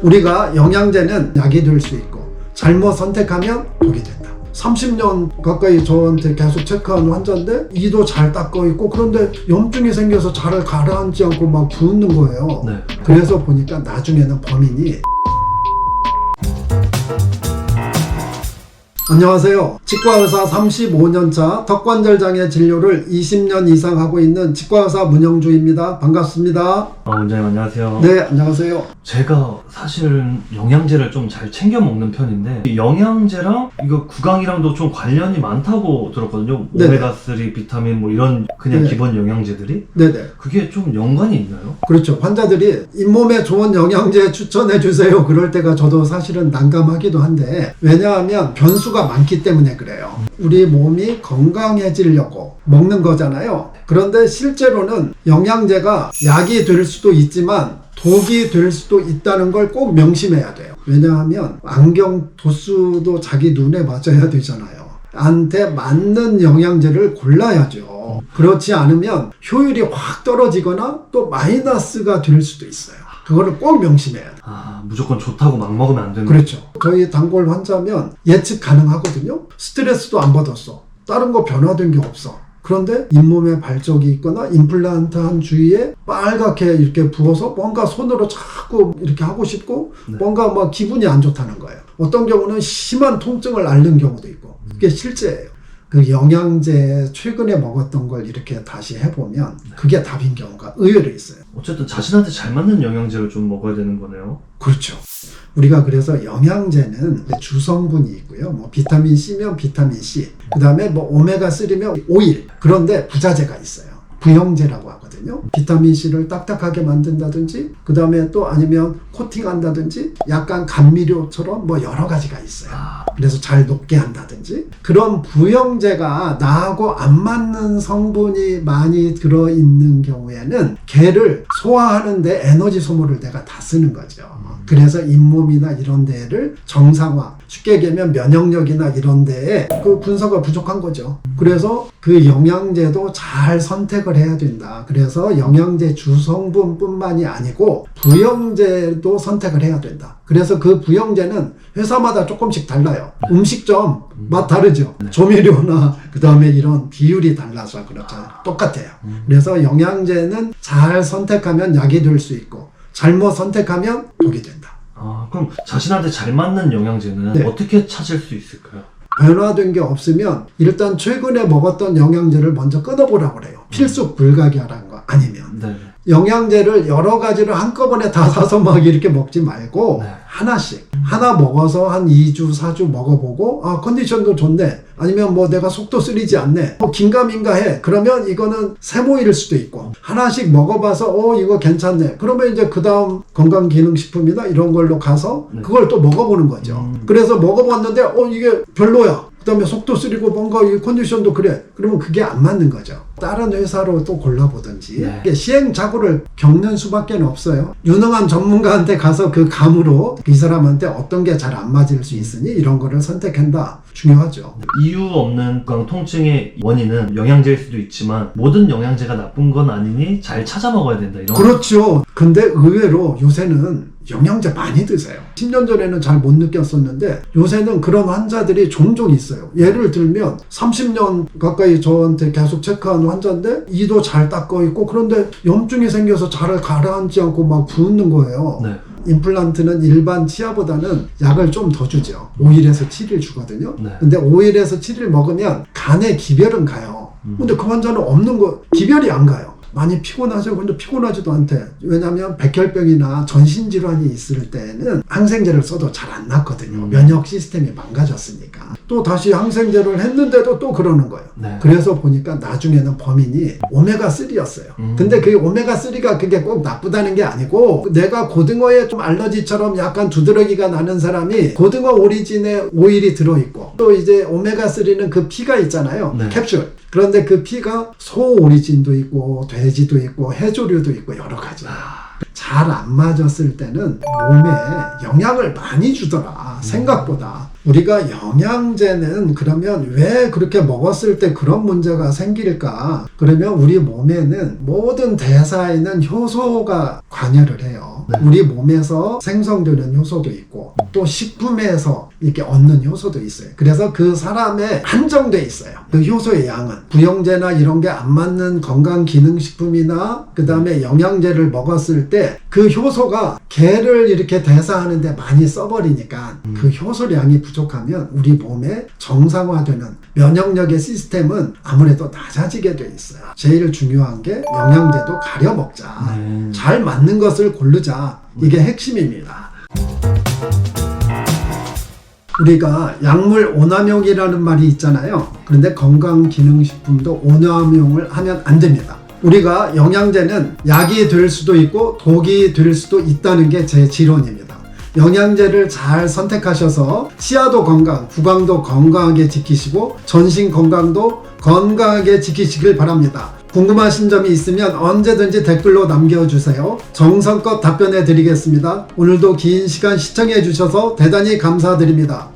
우리가 영양제는 약이 될 수 있고 잘못 선택하면 독이 된다. 30년 가까이 저한테 계속 체크하는 환자인데 이도 잘 닦고 있고 그런데 염증이 생겨서 잘 가라앉지 않고 막 붓는 거예요. 네. 그래서 보니까 나중에는 범인이 안녕하세요. 치과의사 35년차 턱관절장애 진료를 20년 이상 하고 있는 치과의사 문영주입니다. 반갑습니다. 원장님 안녕하세요. 네, 안녕하세요. 제가 사실은 영양제를 좀 잘 챙겨 먹는 편인데 이 영양제랑 이거 구강이랑도 좀 관련이 많다고 들었거든요. 네네. 오메가3 비타민 뭐 이런 그냥 네. 기본 영양제들이 네네. 그게 좀 연관이 있나요? 그렇죠. 환자들이 잇몸에 좋은 영양제 추천해 주세요. 그럴 때가 저도 사실은 난감하기도 한데 왜냐하면 변수가 많기 때문에 그래요. 우리 몸이 건강해지려고 먹는 거잖아요. 그런데 실제로는 영양제가 약이 될 수도 있지만 독이 될 수도 있다는 걸 꼭 명심해야 돼요. 왜냐하면 안경 도수도 자기 눈에 맞아야 되잖아요. 한테 맞는 영양제를 골라야죠. 그렇지 않으면 효율이 확 떨어지거나 또 마이너스가 될 수도 있어요. 그거를 꼭 명심해야 돼요. 무조건 좋다고 막 먹으면 안 되는 그렇죠. 저희 단골 환자면 예측 가능하거든요. 스트레스도 안 받았어. 다른 거 변화된 게 없어. 그런데 잇몸에 발적이 있거나 임플란트 한 주위에 빨갛게 이렇게 부어서 뭔가 손으로 자꾸 이렇게 하고 싶고 뭔가 막 기분이 안 좋다는 거예요. 어떤 경우는 심한 통증을 앓는 경우도 있고 그게 실제예요. 그 영양제 최근에 먹었던 걸 이렇게 다시 해보면 그게 답인 경우가 의외로 있어요. 어쨌든 자신한테 잘 맞는 영양제를 좀 먹어야 되는 거네요. 그렇죠. 우리가 그래서 영양제는 주성분이 있고요. 뭐 비타민 C면 비타민 C, 그 다음에 뭐 오메가 3면 오일. 그런데 부자재가 있어요. 부영제라고 하거든요. 비타민 C를 딱딱하게 만든다든지, 그 다음에 또 아니면 코팅한다든지, 약간 감미료처럼 뭐 여러 가지가 있어요. 그래서 잘 녹게 한다든지. 그런 부영제가 나하고 안 맞는 성분이 많이 들어있는 경우에는 걔를 소화하는데 에너지 소모를 내가 다 쓰는 거죠. 그래서 잇몸이나 이런 데를 정상화, 쉽게 얘기하면 면역력이나 이런 데에 그 분석가 부족한 거죠. 그래서 그 영양제도 잘 선택을 해야 된다. 그래서 영양제 주성분뿐만이 아니고 부영제도 선택을 해야 된다. 그래서 그 부영제는 회사마다 조금씩 달라요. 음식점 맛 다르죠. 조미료나 그 다음에 이런 비율이 달라서 그렇잖아요. 똑같아요. 그래서 영양제는 잘 선택하면 약이 될 수 있고 잘못 선택하면 독이 된다. 그럼 자신한테 잘 맞는 영양제는 네. 어떻게 찾을 수 있을까요? 변화된 게 없으면 일단 최근에 먹었던 영양제를 먼저 끊어보라고 그래요. 필수 불가결한 거 아니면. 네. 영양제를 여러 가지를 한꺼번에 다 사서 막 이렇게 먹지 말고 하나씩 하나 먹어서 한 2주 4주 먹어보고 컨디션도 좋네, 아니면 뭐 내가 속도 쓰리지 않네, 긴가민가 해, 그러면 이거는 세모일 수도 있고 하나씩 먹어봐서 이거 괜찮네, 그러면 이제 그 다음 건강기능식품이나 이런 걸로 가서 그걸 또 먹어보는 거죠. 그래서 먹어봤는데 이게 별로야, 그 다음에 속도 쓰리고 뭔가 이 컨디션도 그래, 그러면 그게 안 맞는 거죠. 다른 회사로 또 골라보든지. 이게 시행착오를 겪는 수밖에 없어요. 유능한 전문가한테 가서 그 감으로 이 사람한테 어떤 게 잘 안 맞을 수 있으니 이런 거를 선택한다. 중요하죠. 이유 없는 구강 통증의 원인은 영양제일 수도 있지만 모든 영양제가 나쁜 건 아니니 잘 찾아 먹어야 된다, 이런. 그렇죠. 근데 의외로 요새는 영양제 많이 드세요. 10년 전에는 잘 못 느꼈었는데 요새는 그런 환자들이 종종 있어요. 예를 들면 30년 가까이 저한테 계속 체크하는 환자인데 이도 잘 닦고 있고 그런데 염증이 생겨서 잘 가라앉지 않고 막 붓는 거예요. 네. 임플란트는 일반 치아보다는 약을 좀 더 주죠. 5일에서 7일 주거든요. 네. 근데 5일에서 7일 먹으면 간에 기별은 가요. 근데 그 환자는 없는 거, 기별이 안 가요. 많이 피곤하죠. 근데 피곤하지도 않대. 왜냐하면 백혈병이나 전신질환이 있을 때는 항생제를 써도 잘 안 낫거든요. 면역 시스템이 망가졌으니까. 또 다시 항생제를 했는데도 또 그러는 거예요. 네. 그래서 보니까 나중에는 범인이 오메가3였어요. 근데 그 오메가3가 그게 꼭 나쁘다는 게 아니고 내가 고등어에 좀 알러지처럼 약간 두드러기가 나는 사람이 고등어 오리진에 오일이 들어있고 또 이제 오메가3는 그 피가 있잖아요. 네. 캡슐. 그런데 그 피가 소 오리진도 있고 돼지도 있고 해조류도 있고 여러 가지. 잘 안 맞았을 때는 몸에 영향을 많이 주더라. 생각보다. 우리가 영양제는 그러면 왜 그렇게 먹었을 때 그런 문제가 생길까? 그러면 우리 몸에는 모든 대사에는 효소가 관여를 해요. 네. 우리 몸에서 생성되는 효소도 있고 또 식품에서 이렇게 얻는 효소도 있어요. 그래서 그 사람의 한정돼 있어요. 그 효소의 양은 부영제나 이런 게 안 맞는 건강기능식품이나 그 다음에 영양제를 먹었을 때 그 효소가 개를 이렇게 대사하는데 많이 써버리니까 그 효소량이 부족하면 우리 몸에 정상화되는 면역력의 시스템은 아무래도 낮아지게 돼 있어요. 제일 중요한 게 영양제도 가려 먹자. 잘 맞는 것을 고르자. 이게 핵심입니다. 우리가 약물 오남용이라는 말이 있잖아요. 그런데 건강기능식품도 오남용을 하면 안 됩니다. 우리가 영양제는 약이 될 수도 있고 독이 될 수도 있다는 게 제 지론입니다. 영양제를 잘 선택하셔서 치아도 건강, 구강도 건강하게 지키시고 전신 건강도 건강하게 지키시길 바랍니다. 궁금하신 점이 있으면 언제든지 댓글로 남겨주세요. 정성껏 답변해 드리겠습니다. 오늘도 긴 시간 시청해 주셔서 대단히 감사드립니다.